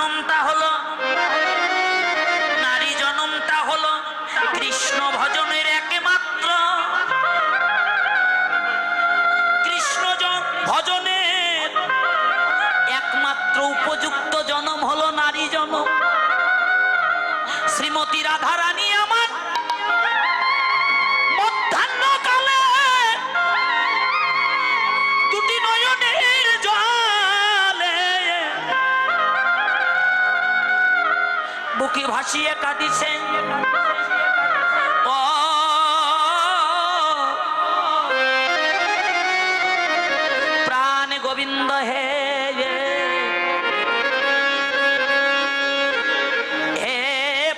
জনমটা হলো নারী জনমটা হলো কৃষ্ণ ভজনের একমাত্র কৃষ্ণ ভজনের একমাত্র উপযুক্ত জনম হলো নারী জনম। শ্রীমতী রাধারানী আমার মধ্যাহ্নকালে দুটি নয়নের জলে বুকে ভাসিয়ে কাঁদিছে। প্রাণ গোবিন্দ হে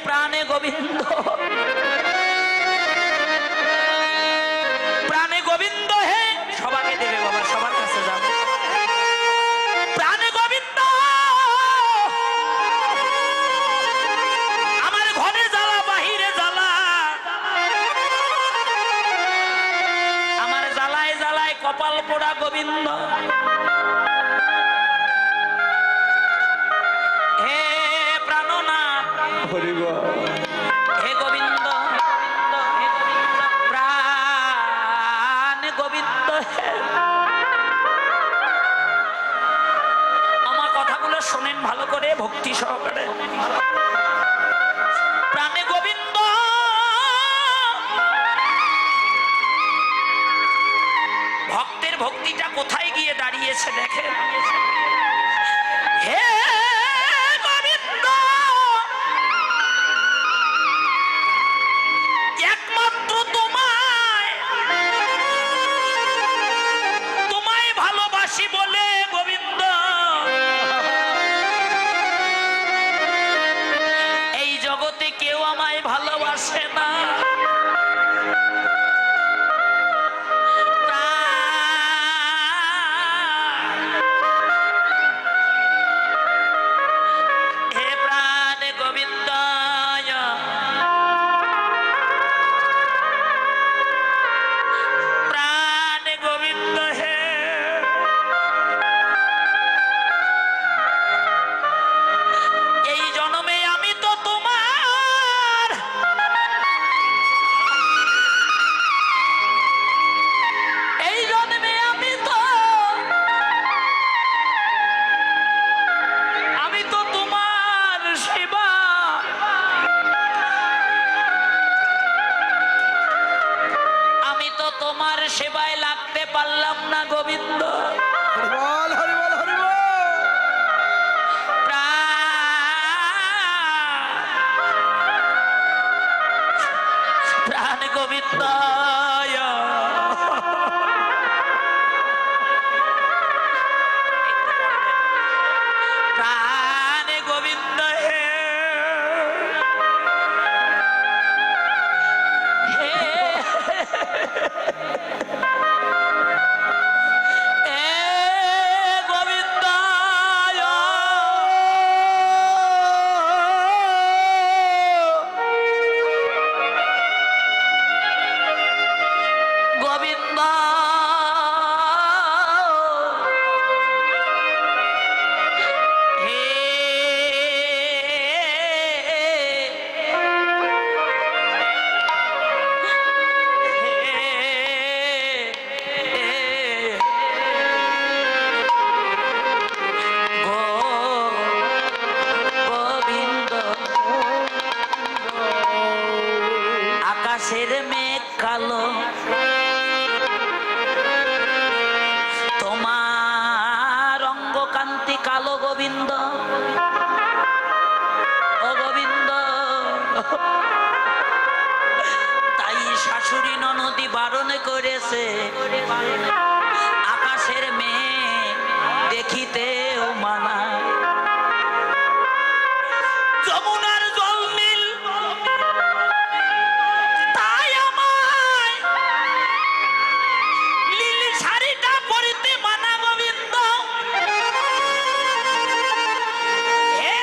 প্রাণে গোবিন্দ, প্রাণে গোবিন্দ হে, সবাইকে দেবে বাবা, সবার কাছে যাবে। প্রাণে গোবিন্দ আমার ঘরে জ্বালা বাহিরে জ্বালা, আমার জ্বালায় জ্বালায় কপাল পোড়া গোবিন্দ। হে প্রাণনাথ হে গোবিন্দ, প্রাণ গোবিন্দ হে। আমার কথাগুলো শোনেন ভালো করে ভক্তি সহকারে। প্রাণে গোবিন্দ ভক্তের ভক্তিটা কোথায় গিয়ে দাঁড়িয়েছে দেখে। হে গোবিন্দ একমাত্র তোমায় তোমায় ভালোবাসি বলে গোবিন্দ এই জগতে কেউ আমায় ভালোবাসে না। হে প্রাণ গোবিন্দ প্রাণ গোবিন্দ হে। এই জন্মে আমি তো তোমার এই জন্মে আমি তো তোমার সেবা আমি তো তোমার সেবায় লাগতে পারলাম না গোবিন্দ। প্রাণ গোবিন্দ প্রাণ গোবিন্দ হে গোবিন্দ গোবিন্দ হে গোবিন্দ আকাশের মেঘ কালো তোমার অঙ্গকান্তি কালো গোবিন্দ। ও গোবিন্দ তাই শাশুড়ি ননদি বারণ করেছে আকাশের মেঘ দেখিতেও মানা। যমুনার জল নীল তাই আমায় নীল শাড়িটা পরিতে মানা গোবিন্দ। হে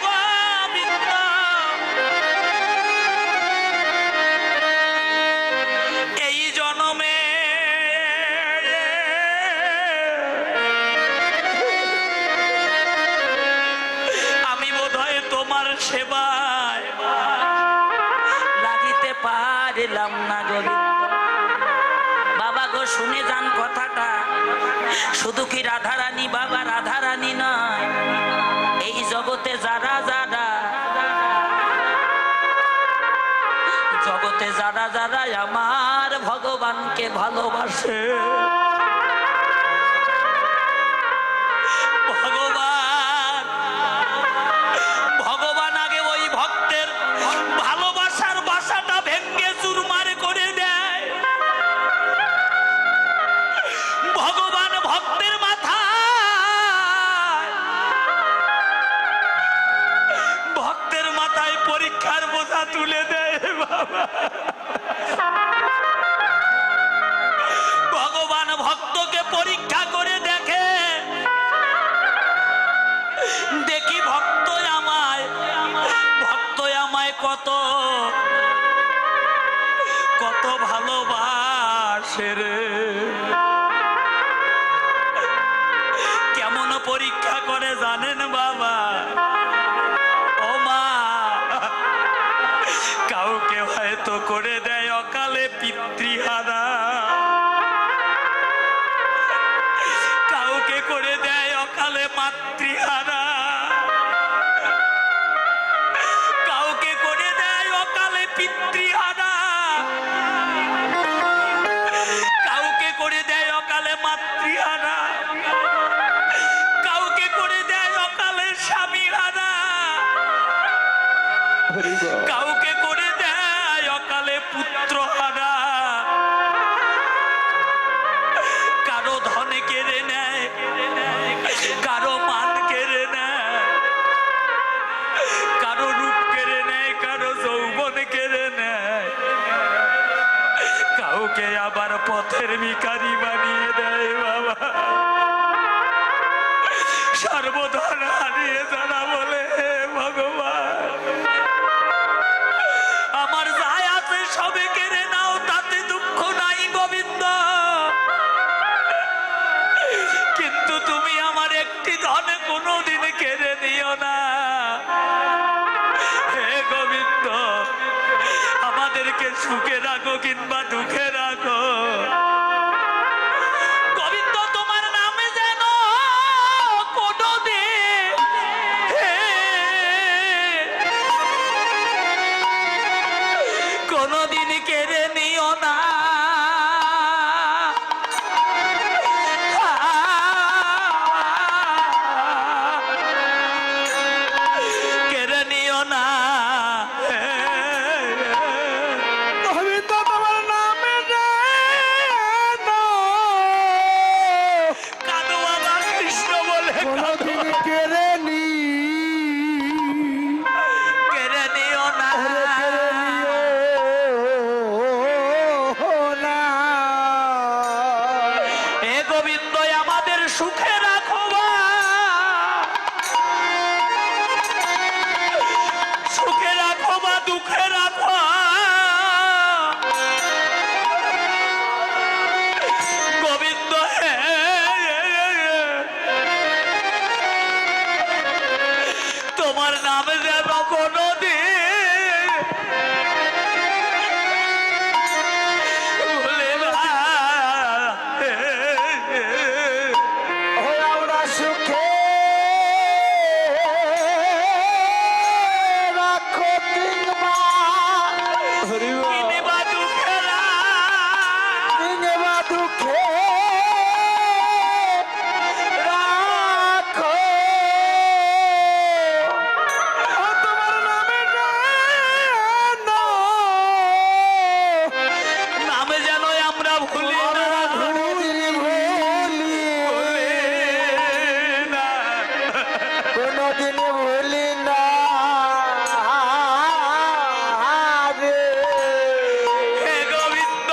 গোবিন্দ এই জন্মে সেবায় লাগিতে পারিলাম না গোবিন্দ। বাবা গো শুনে যান কথাটা, শুধু কি রাধারানী বাবা রাধারানী নয়, এই জগতে যারা যারা জগতে যারা যারা আমার ভগবানকে ভালোবাসে, ভগবান ভগবান আগে ওই ভক্তের ভালোবাসার বাসাটা ভেঙ্গে চুরমার করে দেয়। ভগবান ভক্তের মাথায় ভক্তের মাথায় পরীক্ষার বোঝা তুলে দেয় বাবা। ভগবান ভক্তকে পরীক্ষা করে দেখে, দেখি ভক্ত আমায় কত কত ভালোবাসে রে। কেমন পরীক্ষা করে জানেন বাবা? ও মা, কাউকে হয়তো করে দেয় অকালে পিতৃহারা, কাউকে করে দেয় অকালে মাতৃহারা, কাউকে করে দেয় অকালে পিতৃহারা, কাউকে করে দেয় অকালে মাতৃহারা, কাউকে করে দেয় অকালে স্বামীহারা, কাউকে করে দেয় অকালে পুত্রহারা, কারো ধন কেড়ে নেয়, কারো মান কেড়ে নেয়, কারো রূপ কেড়ে নেয়, কারো যৌবন কেড়ে নেয়, কাউকে আবার পথের ভিখারি বানিয়ে দেয় বাবা। সর্বধন হারিয়ে যারা বলে হে ভগবান আমার যাই আছে সবে কেড়ে নাও, তাতে দুঃখ নাই গোবিন্দ, কিন্তু তুমি আমার একটি ধন কোনোদিন কেড়ে নিও না। হে গোবিন্দ, আমাদেরকে সুখে রাখো কিংবা দুঃখে রাখো, গোবিন্দ তোমার নামে যেন কোনোদিন কোনোদিন কেড়ে নিও না। কেড়ে নিও না গোবিন্দ তোমার নামে কাদু বাবা কৃষ্ণ বলে কোনদিন কেড়ে নি কেড়ে নিও না। কেড়ে নিও না। হে গোবিন্দ আমাদের সুখে রাখো বা, সুখে রাখো বা দুঃখে রাখো, গোবিন্দ হে তোমার নামে যেন কোনোদিন ভুলে না। ও আমরা সুখে রাখো তিনবা কিংবা দুঃখেরা তিনবা দুঃখে রাখো। ও তোমার নামে নামে যেন আমরা ভুলি না, কোনদিন ভুলি না রে। হে গোবিন্দ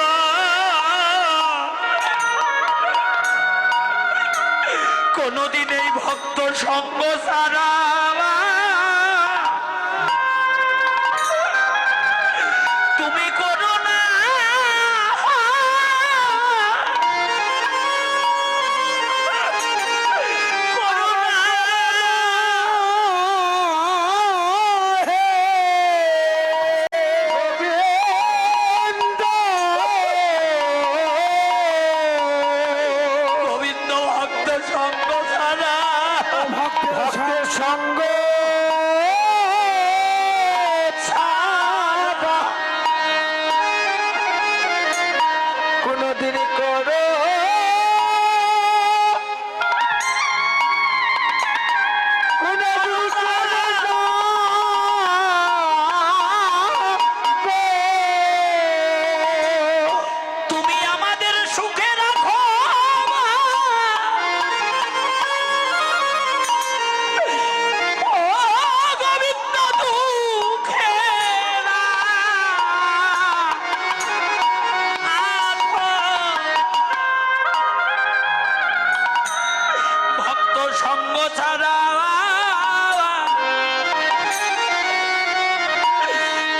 কোনদিন এই ভক্ত সঙ্গ সারা তুমি করো না। করো না। ভক্তের সঙ্গ ছাড়া কোনদিন করো কোনদিন করো না গো। তুমি আমাদের সুখে রাখো ও গোবিন্দ, দুঃখে রাখো। ভক্ত সঙ্গ ছাড়া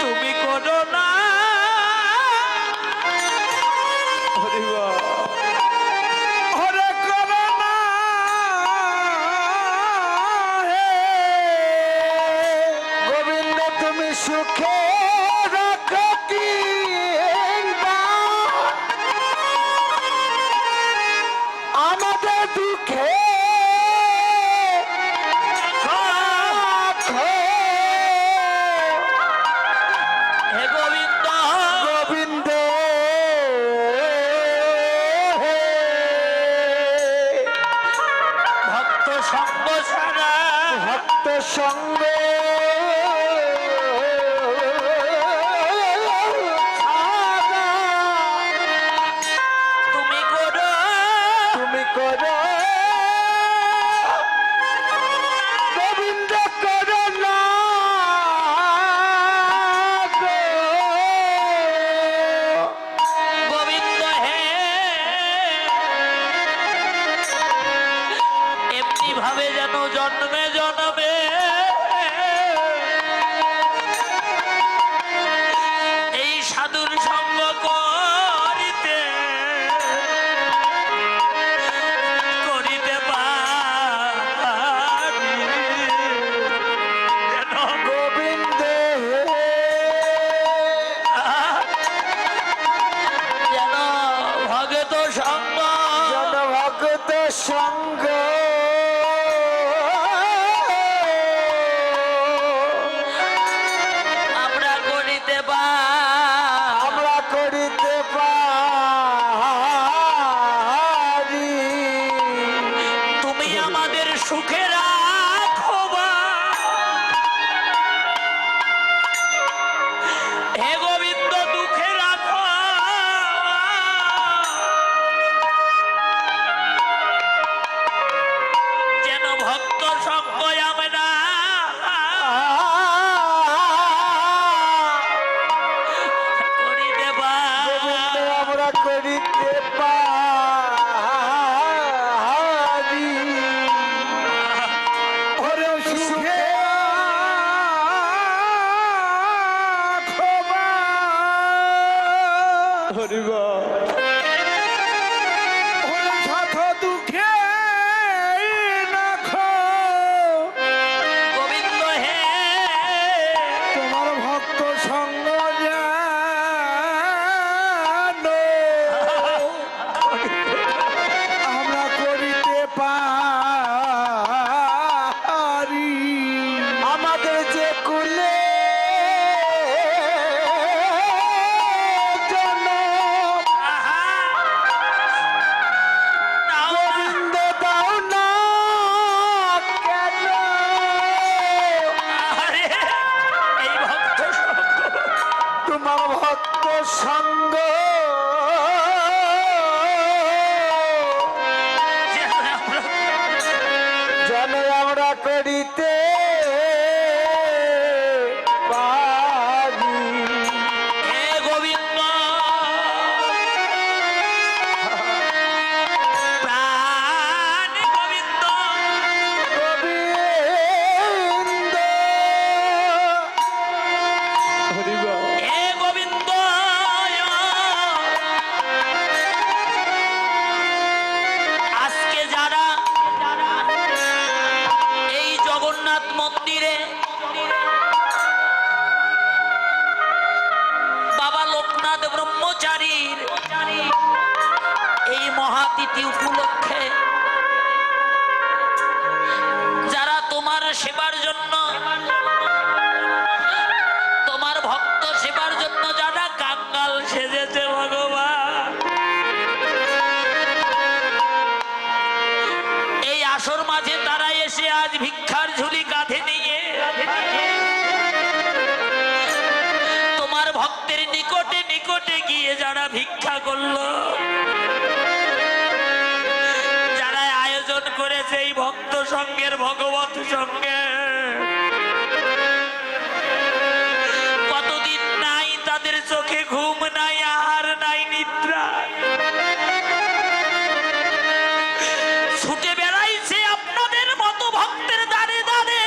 তুমি করো না। হরে করো না হে গোবিন্দ, তুমি সুখে রাখো কি আমাদের দুঃখে রাখো। হে গোবিন্দ, গোবিন্দ হে ভক্ত সঙ্গ ছাড়া ভক্ত সঙ্গ ছাড়া তুমি করো তুমি করো গোবিন্দ করো না গো। গোবিন্দ হে। এমনি ভাবে যেন জন্মে জন্মে এই সাধুর সঙ্গ করিতে করিতে পারি। যেন গোবিন্দ হে যেন ভগত সঙ্গ জন ভক্ত সঙ্গ আমরা করিতে আমরা করিতে পারি। তুমি আমাদের সুখে রাখো বা। হে গোবিন্দ, দুঃখে রাখো। যেন ভক্ত সঙ্গ আমরা করিতে গোবিন্দ পারি। আমরা করিতে পারি। ওরে সুখে রাখো বা। ওরে সাথ দুঃখে রাখো। গোবিন্দ হে। তোমার ভক্ত সঙ্গ জানো আমরা করিতে পারি। আমাদের যে কুলে জনম আহা। দাও না। গোবিন্দ দাও না কেন আরে, এই ভক্ত সঙ্গ তোমার ভক্ত সঙ্গ যেন আমরা যেন আমরা করিতে পারি। হে গোবিন্দ, প্রাণ গোবিন্দ, গোবিন্দ হে গোবিন্দ। আজকে যারা এই জগন্নাথ মন্দিরে বাবা লোকনাথ ব্রহ্মচারীর এই মহাতিথি উপলক্ষে যারা আজ ভিক্ষার ঝুলি কাঁধে নিয়ে তোমার ভক্তের নিকটে নিকটে গিয়ে যারা ভিক্ষা করলো, যারা আয়োজন করেছে এই ভক্ত সঙ্গের ভগবত সঙ্গে, কতদিন নাই তাদের চোখে ঘুম নাই, আহার নাই, নিদ্রা, ছুটে বেড়াইছে আপনাদের মতো ভক্তের দাঁড়ে দাঁড়ে,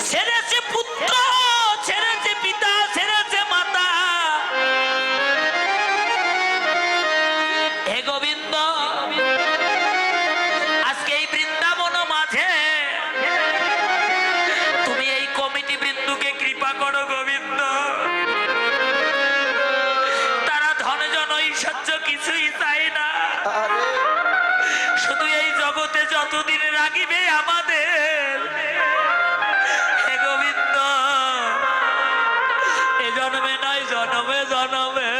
ছেড়েছে পুত্র, ছেড়েছে পিতা, ছেড়েছে মাতা। হে গোবিন্দ, আজকে এই বৃন্দাবন মাঝে তুমি এই কমিটি বৃন্দুকে কৃপা করো গোবিন্দ। তারা ধন জন ঐশ্বর্য কিছুই চায় না, শুধু এই জগতে যতদিন রাখিবে আমাদের। হে গোবিন্দ, এ জন্মে নয় জন্মে জন্মে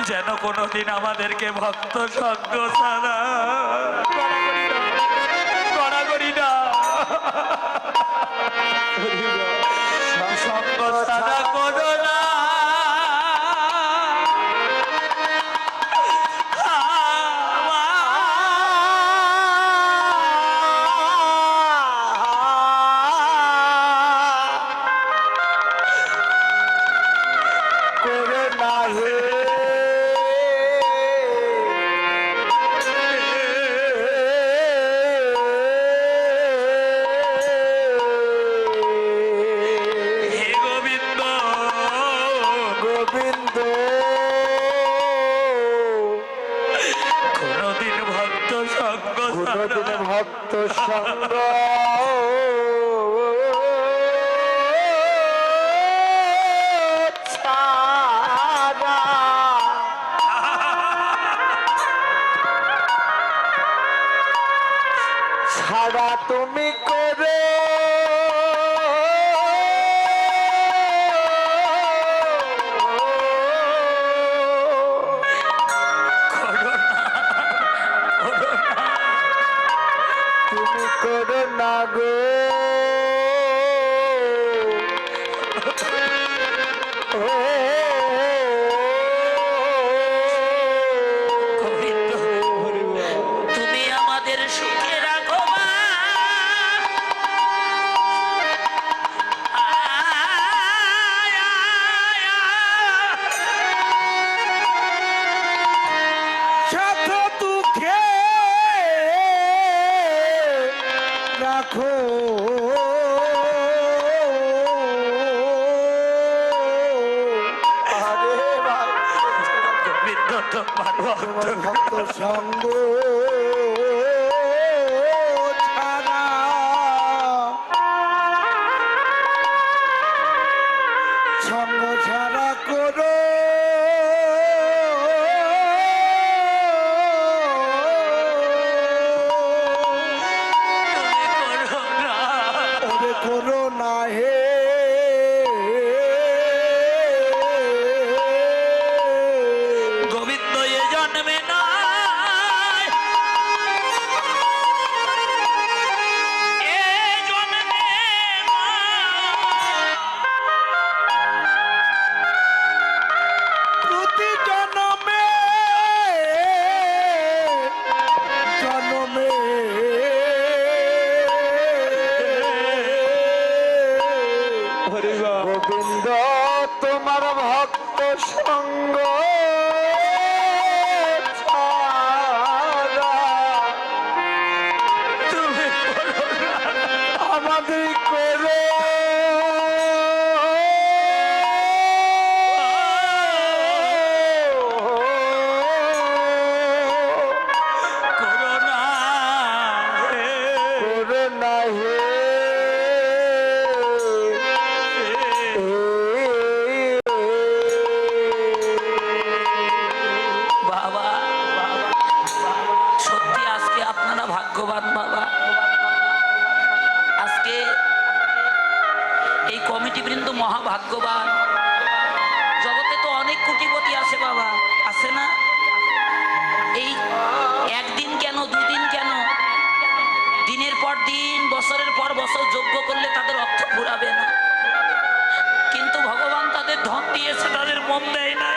যেন কোনোদিন আমাদেরকে ভক্ত সঙ্গ ছাড়া গড়াগড়ি না, সঙ্গ ছাড়া করো না। করে না হে হে গোবিন্দ, গোবিন্দ, কোনদিন ভক্ত সঙ্গ ছাড়া কোনদিন ভক্ত সঙ্গ ছাড়া ছাড়া তুমি করে তুমি করো না গো গোবিন্দ, তুমি আমাদের সুখে রাখো মা। আয়, আয়, আয়। শত দুঃখে রাখো আরে ভাই, গোবিন্দ তোমার ভক্ত, তোমার ভক্ত সঙ্গ ছাড়া সঙ্গ ছাড়া করো তুমি করো না। ওরে করো না হে গোবিন্দ, এ জন্মে নয়, এ জন্মে নয়। প্রতি জনমে জনমে গোবিন্দ, তোমার ভক্ত সঙ্গ ছাড়া তুমি করো না। আমাদের করো করো না। করো না হে বাবা, সত্যি আজকে আপনারা ভাগ্যবান বাবা। আজকে এই কমিটি বৃন্দ মহাভাগ্যবান। জগতে তো অনেক কোটিপতি আছে বাবা, আছে না? এই একদিন কেন, দুদিন কেন, দিনের পর দিন, বছরের পর বছর যজ্ঞ করলে তাদের অর্থ ফুরাবে না। কিন্তু ভগবান তাদের ধন দিয়েছে, তাদের মন দেয় না।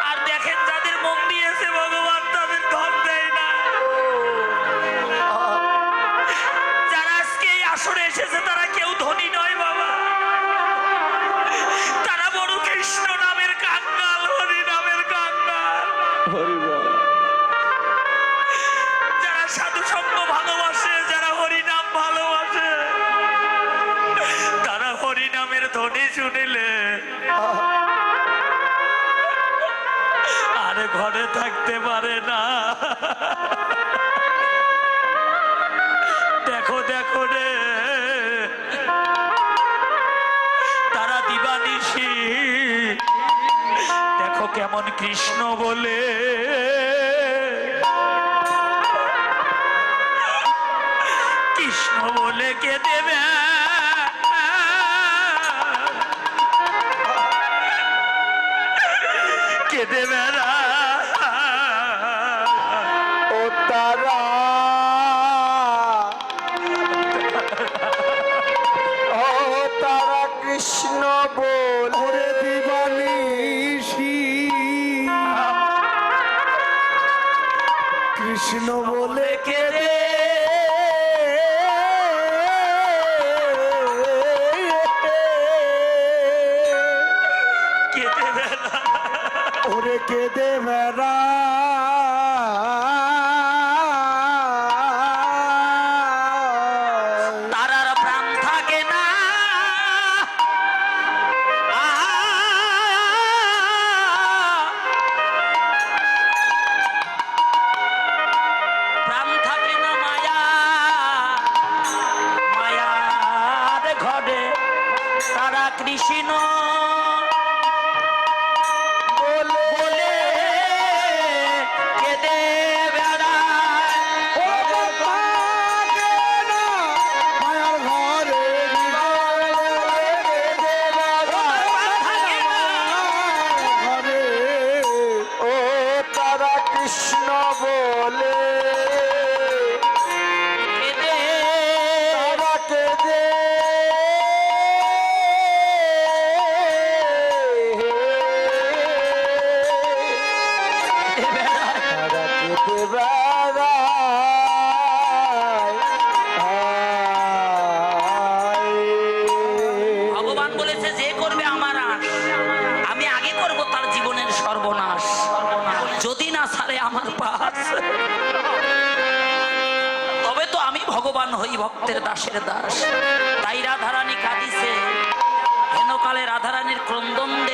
আর দেখেন, যাদের মন দিয়েছে ভগবান তাদের ধন দেয় না। যারা আজকে এই আসরে এসেছে তারা কেউ ধনী নয় বাবা, তারা বড় কৃষ্ণ নামের কাঙ্গাল, হরি নামের কাঙ্গাল। যারা সাধু সঙ্গ ভালোবাসে, যারা হরি নাম ভালোবাসে, তারা হরি নামের ধ্বনি শুনিলে আর ঘরে থাকতে পারে না। দেখো দেখো রে, তারা দিবানিশি দেখো কেমন কৃষ্ণ বলে, কৃষ্ণ বলে কে দেবে, কে দেবে না। ও তারা ও তারা কৃষ্ণ বলে দিবানিশি, কৃষ্ণ বলে কেঁদে কে দেবে না। ওরে কেঁদে বেড়া তারার প্রাণ থাকে না, প্রাণ থাকে না মায়া, মায়ার ঘরে তারা কৃষ্ণ বলে কেঁদে বেড়ায়। মায়ার ঘরে ঘরে ও তারা কৃষ্ণ বলে কেঁদে তারা কেঁদে বেড়ায়। তারা কেঁদে বেড়ায়। ভগবান বলেছে যে করবে আমার আশ, আমি আগে করব তার জীবনের সর্বনাশ, যদি না ছাড়ে আমার পাশ, তবে তো আমি ভগবান হই ভক্তের দাসের দাস। তাই রাধারানী কাঁদিছে, হেনকালে রাধারানীর ক্রন্দন